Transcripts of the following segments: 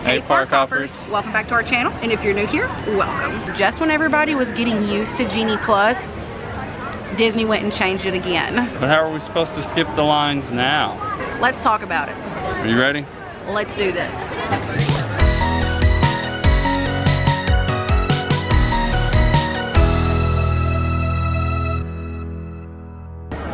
Hey Park Hoppers! Welcome back to our channel, and if you're new here, welcome. Just when everybody was getting used to Genie Plus, Disney went and changed it again. But how are we supposed to skip the lines now? Let's talk about it. Are you ready? Let's do this.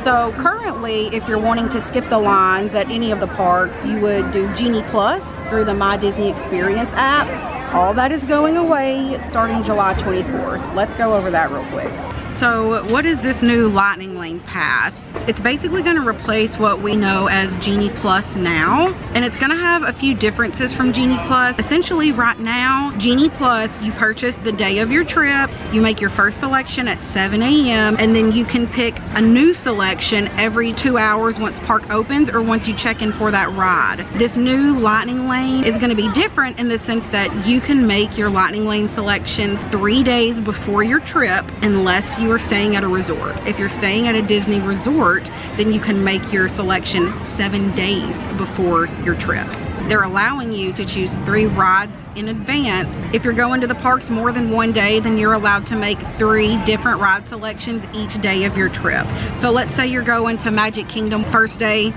So currently, if you're wanting to skip the lines at any of the parks, you would do Genie Plus through the My Disney Experience app. All that is going away starting July 24th. Let's go over that real quick. So what is this new Lightning Lane Pass? It's basically going to replace what we know as Genie Plus now, and it's going to have a few differences from Genie Plus. Essentially right now, Genie Plus, you purchase the day of your trip, you make your first selection at 7 a.m. and then you can pick a new selection every 2 hours once park opens or once you check in for that ride. This new Lightning Lane is going to be different in the sense that you can make your Lightning Lane selections 3 days before your trip unless you are staying at a resort. If you're staying at a Disney resort, then you can make your selection 7 days before your trip. They're allowing you to choose 3 rides in advance. If you're going to the parks more than 1 day, then you're allowed to make 3 different ride selections each day of your trip. So let's say you're going to Magic Kingdom first day,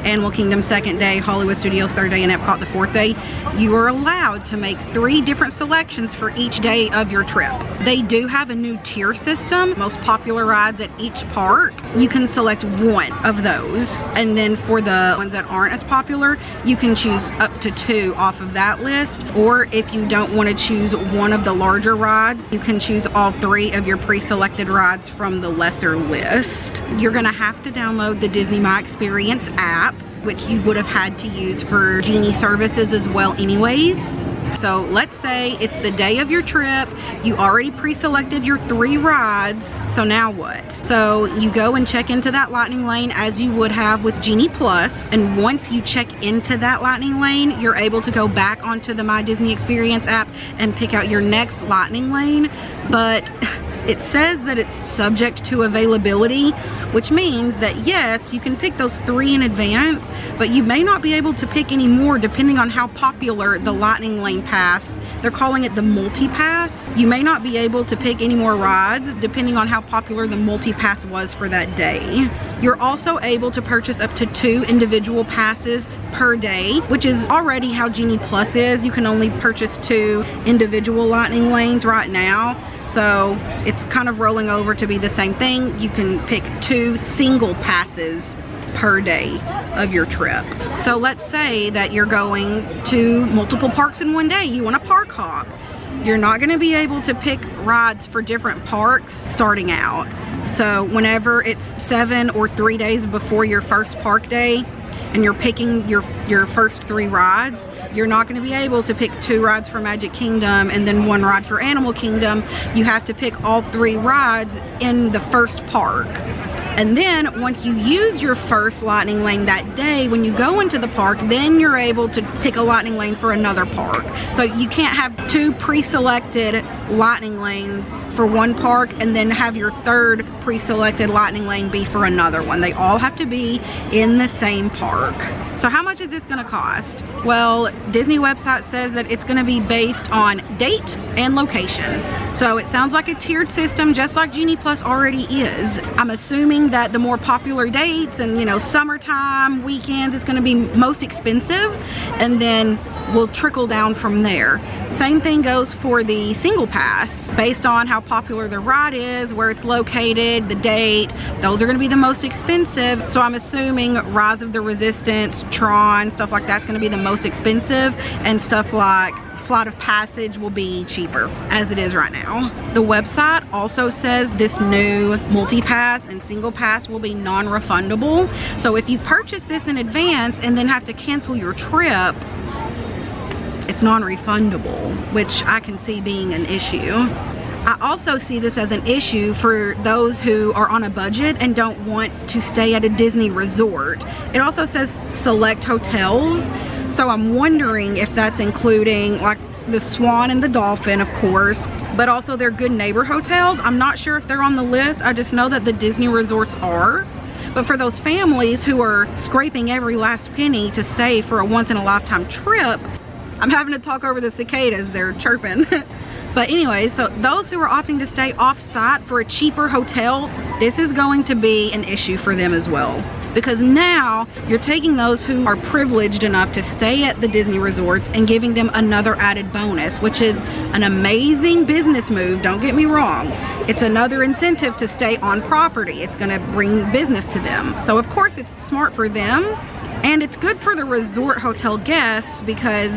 Animal Kingdom second day, Hollywood Studios third day, and Epcot the 4th day. You are allowed to make 3 different selections for each day of your trip. They do have a new tier system. Most popular rides at each park, you can select 1 of those, and then for the ones that aren't as popular, you can choose up to 2 off of that list. Or if you don't want to choose one of the larger rides, you can choose all 3 of your pre-selected rides from the lesser list. You're gonna have to download the Disney My Experience app, which you would have had to use for Genie services as well anyways. So let's say it's the day of your trip, you already pre-selected your 3 rides, so now what? So you go and check into that Lightning Lane as you would have with Genie Plus, and once you check into that Lightning Lane, you're able to go back onto the My Disney Experience app and pick out your next Lightning Lane, but it says that it's subject to availability, which means that yes, you can pick those 3 in advance, but you may not be able to pick any more depending on how popular the Lightning Lane Pass, they're calling it the MultiPass. You may not be able to pick any more rides depending on how popular the MultiPass was for that day. You're also able to purchase up to 2 individual passes per day, which is already how Genie Plus is. You can only purchase 2 individual Lightning Lanes right now. So it's kind of rolling over to be the same thing. You can pick 2 single passes per day of your trip. So let's say that you're going to multiple parks in 1 day. You want a park hop. You're not going to be able to pick rides for different parks starting out. So whenever it's 7 or 3 days before your first park day and you're picking your first 3 rides, you're not going to be able to pick 2 rides for Magic Kingdom and then 1 ride for Animal Kingdom. You have to pick all 3 rides in the first park. And then once you use your first Lightning Lane that day, when you go into the park, then you're able to pick a Lightning Lane for another park. So you can't have 2 pre-selected Lightning Lanes for 1 park and then have your 3rd pre-selected Lightning Lane be for another one. They all have to be in the same park. So how much is this going to cost? Well, Disney website says that it's going to be based on date and location. So it sounds like a tiered system, just like Genie Plus already is. I'm assuming that the more popular dates and, you know, summertime, weekends, it's going to be most expensive, and then we'll trickle down from there. Same thing goes for the single pass. Based on how popular the ride is, where it's located, the date, those are going to be the most expensive. So I'm assuming Rise of the Resistance, Tron, stuff like that's going to be the most expensive, and stuff like Flight of Passage will be cheaper as it is right now. The website also says this new multi-pass and single pass will be non-refundable. So if you purchase this in advance and then have to cancel your trip, it's non-refundable, which I can see being an issue. I also see this as an issue for those who are on a budget and don't want to stay at a Disney resort. It also says select hotels, so I'm wondering if that's including like the Swan and the Dolphin, of course, but also their Good Neighbor hotels. I'm not sure if they're on the list. I just know that the Disney resorts are. But for those families who are scraping every last penny to save for a once-in-a-lifetime trip, I'm having to talk over the cicadas, they're chirping. But anyways, so those who are opting to stay off-site for a cheaper hotel, this is going to be an issue for them as well. Because now you're taking those who are privileged enough to stay at the Disney resorts and giving them another added bonus, which is an amazing business move, don't get me wrong. It's another incentive to stay on property. It's gonna bring business to them. So of course it's smart for them, and it's good for the resort hotel guests because,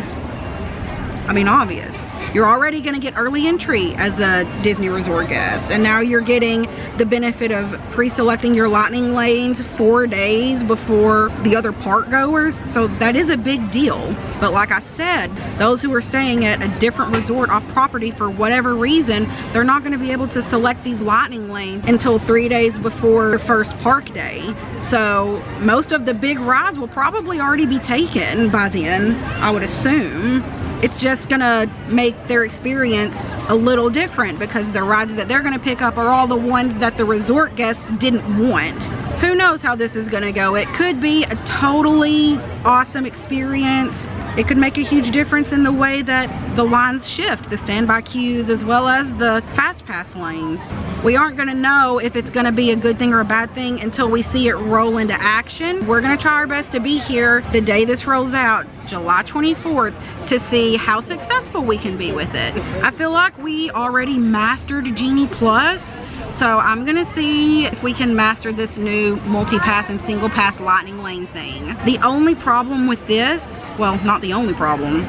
I mean, obvious. You're already going to get early entry as a Disney resort guest, and now you're getting the benefit of pre-selecting your lightning lanes 4 days before the other park goers. So that is a big deal. But like I said, those who are staying at a different resort off property for whatever reason, they're not going to be able to select these lightning lanes until 3 days before their first park day. So most of the big rides will probably already be taken by then, I would assume. It's just gonna make their experience a little different because the rides that they're gonna pick up are all the ones that the resort guests didn't want. Who knows how this is gonna go? It could be a totally awesome experience. It could make a huge difference in the way that the lines shift, the standby queues as well as the fast pass lanes. We aren't gonna know if it's gonna be a good thing or a bad thing until we see it roll into action. We're gonna try our best to be here the day this rolls out, July 24th, to see how successful we can be with it. I feel like we already mastered Genie Plus, so I'm gonna see if we can master this new multi-pass and single pass lightning lane thing. The only problem with this, well, not the only problem,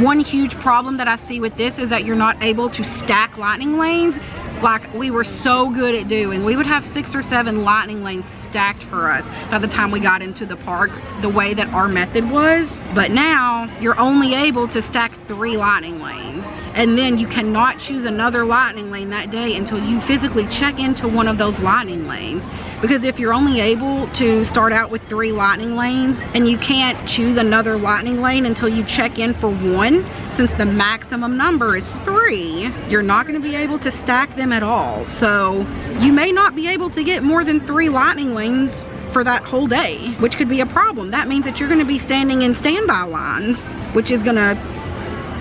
one huge problem that I see with this is that you're not able to stack lightning lanes like we were so good at doing. We would have 6 or 7 lightning lanes stacked for us by the time we got into the park, the way that our method was. But now you're only able to stack 3 lightning lanes, and then you cannot choose another lightning lane that day until you physically check into one of those lightning lanes. Because if you're only able to start out with 3 lightning lanes and you can't choose another lightning lane until you check in for 1, since the maximum number is 3, you're not going to be able to stack them at all. So you may not be able to get more than 3 lightning lanes for that whole day, which could be a problem. That means that you're going to be standing in standby lines, which is going to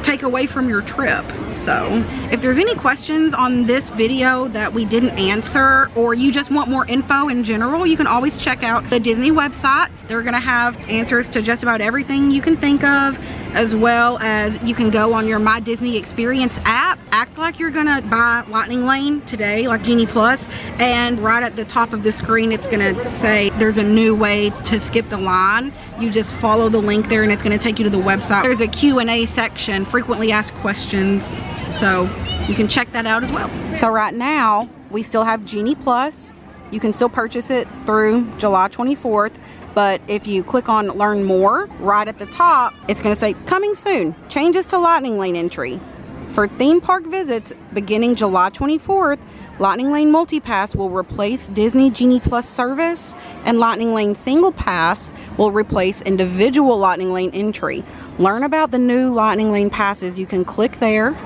take away from your trip. So if there's any questions on this video that we didn't answer, or you just want more info in general, you can always check out the Disney website. They're gonna have answers to just about everything you can think of, as well as you can go on your My Disney Experience app, act like you're gonna buy Lightning Lane today, like Genie Plus, and right at the top of the screen it's gonna say there's a new way to skip the line. You just follow the link there and it's gonna take you to the website. There's a Q&A section, frequently asked questions, so you can check that out as well. So right now we still have Genie Plus. You can still purchase it through July 24th, but if you click on learn more, right at the top it's going to say coming soon, changes to Lightning Lane entry. For theme park visits beginning July 24th, Lightning Lane MultiPass will replace Disney Genie Plus service, and Lightning Lane Single Pass will replace individual Lightning Lane entry. Learn about the new Lightning Lane passes. You can click there.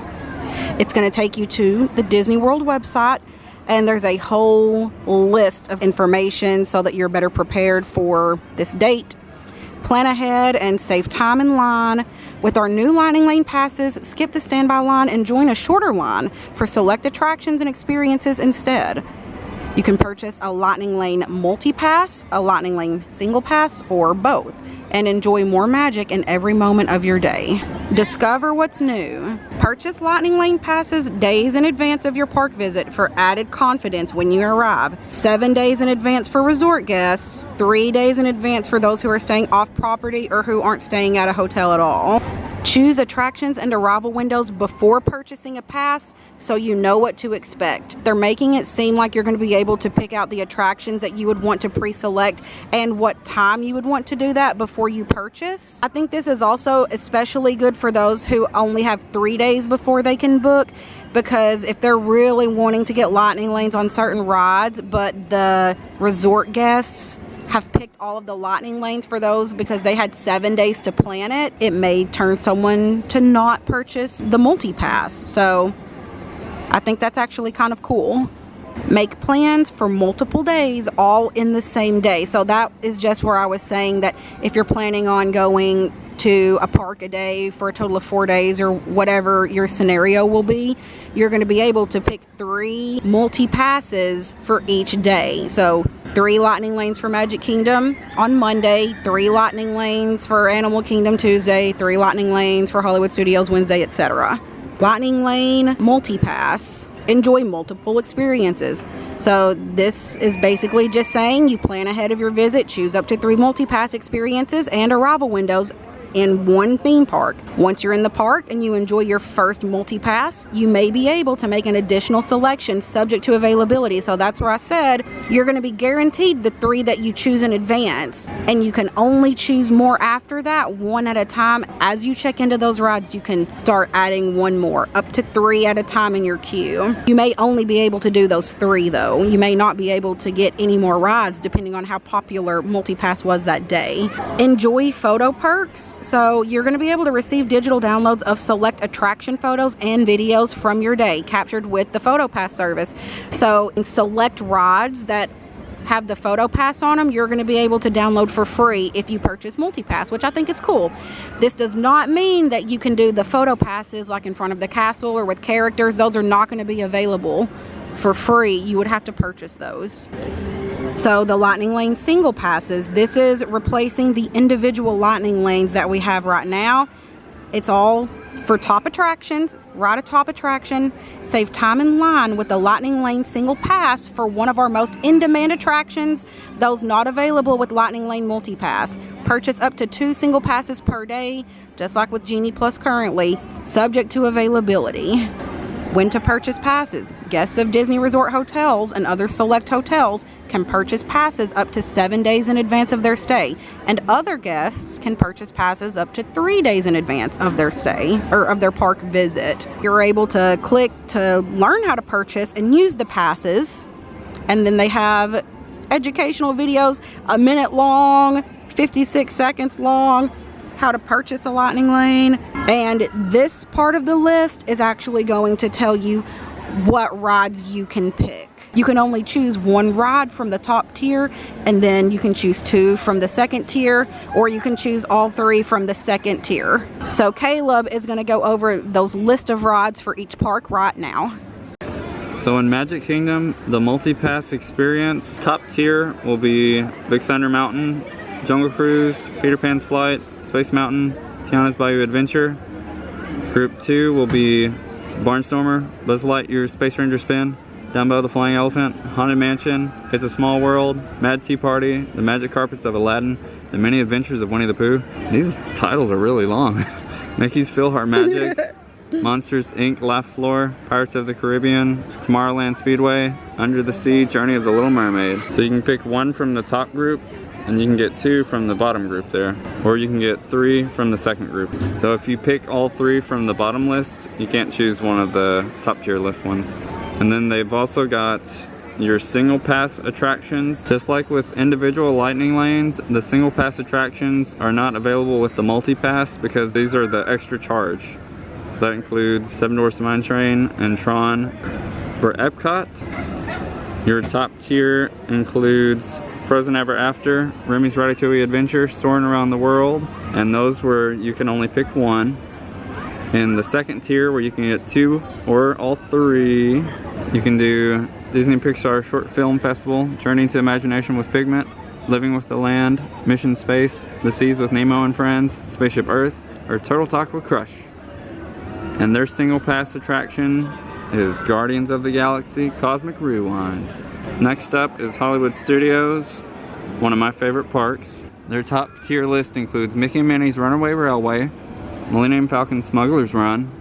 It's going to take you to the Disney World website, and there's a whole list of information so that you're better prepared for this date. Plan ahead and save time in line. With our new Lightning Lane passes, skip the standby line and join a shorter line for select attractions and experiences instead. You can purchase a Lightning Lane MultiPass, a Lightning Lane Single Pass, or both, and enjoy more magic in every moment of your day. Discover what's new. Purchase Lightning Lane passes days in advance of your park visit for added confidence when you arrive. 7 days in advance for resort guests, 3 days in advance for those who are staying off property or who aren't staying at a hotel at all. Choose attractions and arrival windows before purchasing a pass so you know what to expect. They're making it seem like you're going to be able to pick out the attractions that you would want to pre-select and what time you would want to do that before you purchase. I think this is also especially good for those who only have 3 days before they can book, because if they're really wanting to get lightning lanes on certain rides, but the resort guests have picked all of the lightning lanes for those because they had 7 days to plan it, it may turn someone to not purchase the multi-pass. So I think that's actually kind of cool. Make plans for multiple days all in the same day. So that is just where I was saying that if you're planning on going to a park a day for a total of 4 days or whatever your scenario will be, you're going to be able to pick 3 multi-passes for each day. So 3 lightning lanes for Magic Kingdom on Monday, 3 lightning lanes for Animal Kingdom Tuesday, 3 lightning lanes for Hollywood Studios Wednesday, etc. Lightning Lane MultiPass. Enjoy multiple experiences. So this is basically just saying you plan ahead of your visit, choose up to 3 multi-pass experiences and arrival windows in one theme park. Once you're in the park and you enjoy your first multi-pass, you may be able to make an additional selection subject to availability. So that's where I said you're going to be guaranteed the 3 that you choose in advance, and you can only choose more after that, 1 at a time. As you check into those rides, you can start adding 1 more, up to 3 at a time in your queue. You may only be able to do those 3 though. You may not be able to get any more rides depending on how popular multi-pass was that day. Enjoy photo perks. So you're going to be able to receive digital downloads of select attraction photos and videos from your day captured with the PhotoPass service. So in select rides that have the PhotoPass on them, you're going to be able to download for free if you purchase MultiPass, which I think is cool. This does not mean that you can do the PhotoPasses like in front of the castle or with characters. Those are not going to be available for free. You would have to purchase those. So the Lightning Lane single passes, this is replacing the individual lightning lanes that we have right now. It's all for top attractions. Ride a top attraction, save time in line with the Lightning Lane single pass for one of our most in-demand attractions, those not available with Lightning Lane MultiPass. Purchase up to 2 single passes per day, just like with Genie Plus currently, subject to availability. When to purchase passes. Guests of Disney Resort hotels and other select hotels can purchase passes up to 7 days in advance of their stay, and other guests can purchase passes up to 3 days in advance of their stay or of their park visit. You're able to click to learn how to purchase and use the passes, and then they have educational videos, 1 minute long, 56 seconds long, how to purchase a lightning lane. And this part of the list is actually going to tell you what rides you can pick. You can only choose 1 ride from the top tier, and then you can choose 2 from the second tier, or you can choose all 3 from the second tier. So Caleb is going to go over those list of rides for each park right now. So in Magic Kingdom, the MultiPass experience, top tier will be Big Thunder Mountain, Jungle Cruise, Peter Pan's Flight, Space Mountain, Tiana's Bayou Adventure. Group 2 will be Barnstormer, Buzz Lightyear's Space Ranger Spin, Dumbo the Flying Elephant, Haunted Mansion, It's a Small World, Mad Tea Party, The Magic Carpets of Aladdin, The Many Adventures of Winnie the Pooh. These titles are really long. Mickey's PhilharMagic, Monsters Inc. Laugh Floor, Pirates of the Caribbean, Tomorrowland Speedway, Under the Sea, Journey of the Little Mermaid. So you can pick 1 from the top group, and you can get 2 from the bottom group there, or you can get 3 from the second group. So if you pick all 3 from the bottom list, you can't choose one of the top tier list ones. And then they've also got your single pass attractions. Just like with individual lightning lanes, the single pass attractions are not available with the multi-pass because these are the extra charge. So that includes Seven Dwarfs Mine Train and Tron. For Epcot, your top tier includes Frozen Ever After, Remy's Ratatouille Adventure, Soaring Around the World, and those where you can only pick 1. In the second tier, where you can get 2 or all 3, you can do Disney Pixar Short Film Festival, Journey into Imagination with Figment, Living with the Land, Mission Space, The Seas with Nemo and Friends, Spaceship Earth, or Turtle Talk with Crush. And their single pass attraction is Guardians of the Galaxy Cosmic Rewind. Next up is Hollywood Studios, one of my favorite parks. Their top tier list includes Mickey and Minnie's Runaway Railway, Millennium Falcon Smuggler's Run,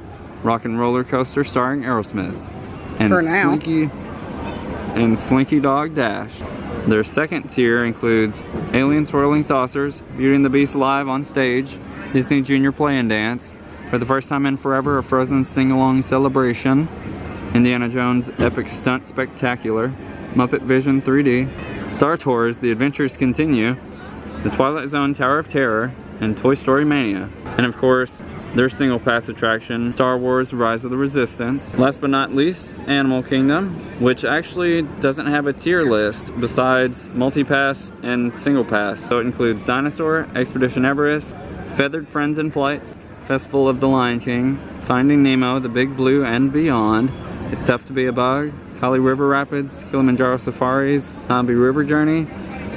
Rock and Roller Coaster starring Aerosmith, and Slinky Dog Dash. Their second tier includes Alien Swirling Saucers, Beauty and the Beast Live on Stage, Disney Junior Play and Dance, For the First Time in Forever, a Frozen Sing-Along Celebration, Indiana Jones Epic Stunt Spectacular, Muppet Vision 3D, Star Tours The Adventures Continue, The Twilight Zone Tower of Terror, and Toy Story Mania. And of course, their single pass attraction, Star Wars Rise of the Resistance. Last but not least, Animal Kingdom, which actually doesn't have a tier list besides multi-pass and single pass. So it includes Dinosaur, Expedition Everest, Feathered Friends in Flight, Festival of the Lion King, Finding Nemo, The Big Blue and Beyond, It's Tough to Be a Bug, Kali River Rapids, Kilimanjaro Safaris, Nambi River Journey,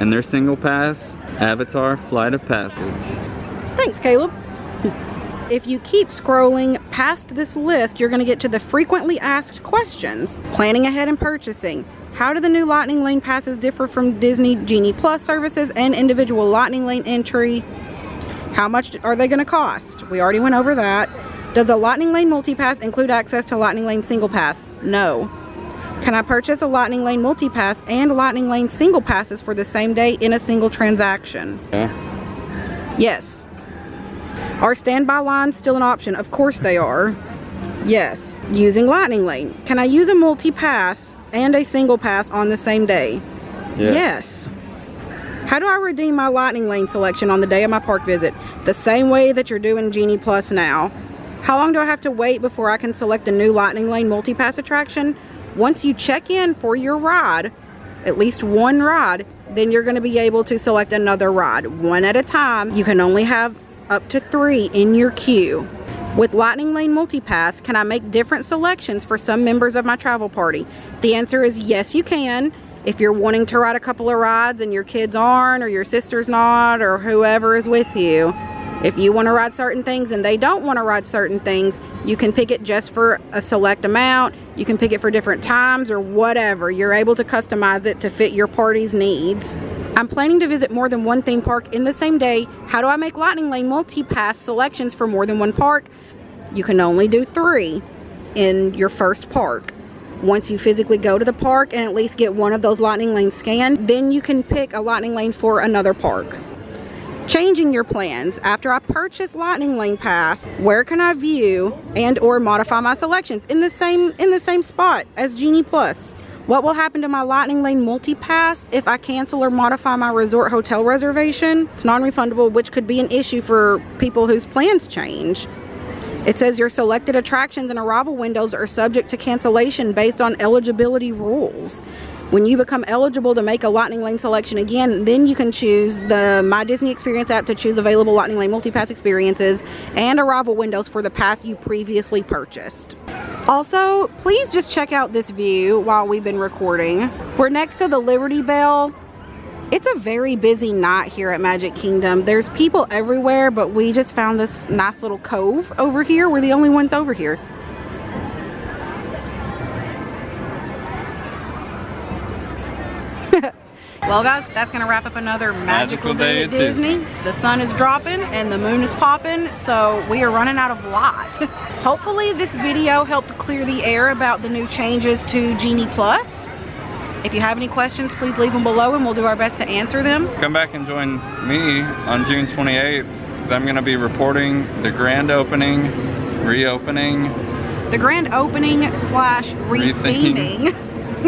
and their single pass, Avatar Flight of Passage. Thanks, Caleb. If you keep scrolling past this list, you're going to get to the frequently asked questions. Planning ahead and purchasing. How do the new Lightning Lane passes differ from Disney Genie Plus services and individual Lightning Lane entry? How much are they going to cost? We already went over that. Does a Lightning Lane MultiPass include access to Lightning Lane Single Pass? No. Can I purchase a Lightning Lane MultiPass and Lightning Lane Single Passes for the same day in a single transaction? Yeah. Yes. Are standby lines still an option? Of course they are. Yes. Using Lightning Lane. Can I use a MultiPass and a Single Pass on the same day? Yes. How do I redeem my Lightning Lane selection on the day of my park visit? The same way that you're doing Genie Plus now. How long do I have to wait before I can select a new Lightning Lane MultiPass attraction? Once you check in for your ride, at least one ride, then you're going to be able to select another ride, one at a time. You can only have up to 3 in your queue. With Lightning Lane MultiPass, can I make different selections for some members of my travel party? The answer is yes, you can. If you're wanting to ride a couple of rides and your kids aren't, or your sister's not, or whoever is with you, if you want to ride certain things and they don't want to ride certain things, you can pick it just for a select amount. You can pick it for different times or whatever. You're able to customize it to fit your party's needs. I'm planning to visit more than one theme park in the same day. How do I make Lightning Lane MultiPass selections for more than one park? You can only do 3 in your first park. Once you physically go to the park and at least get one of those Lightning Lanes scanned, then you can pick a Lightning Lane for another park. Changing your plans. After I purchase Lightning Lane Pass, where can I view and or modify my selections in the same spot as Genie Plus? What will happen to my Lightning Lane MultiPass if I cancel or modify my resort hotel reservation? It's non-refundable, which could be an issue for people whose plans change. It says your selected attractions and arrival windows are subject to cancellation based on eligibility rules. When you become eligible to make a Lightning Lane selection again, then you can choose the My Disney Experience app to choose available Lightning Lane MultiPass experiences and arrival windows for the pass you previously purchased. Also, please just check out this view while we've been recording. We're next to the Liberty Bell. It's a very busy night here at Magic Kingdom. There's people everywhere, but we just found this nice little cove over here. We're the only ones over here. Well guys, that's going to wrap up another magical day at Disney. The sun is dropping and the moon is popping, so we are running out of light. Hopefully this video helped clear the air about the new changes to Genie Plus. If you have any questions, please leave them below and we'll do our best to answer them. Come back and join me on June 28th because I'm going to be reporting the grand opening, reopening, the grand opening slash retheming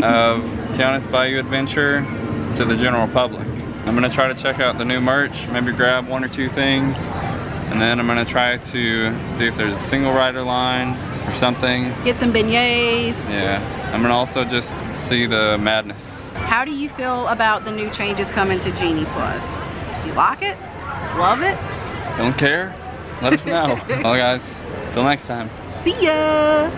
of Tiana's Bayou Adventure to the general public. I'm going to try to check out the new merch, maybe grab 1 or 2 things, and then I'm going to try to see if there's a single rider line or something. Get some beignets. Yeah, I'm going to also just see the madness. How do you feel about the new changes coming to Genie Plus? You like it? Love it? Don't care? Let us know. Well guys, till next time. See ya!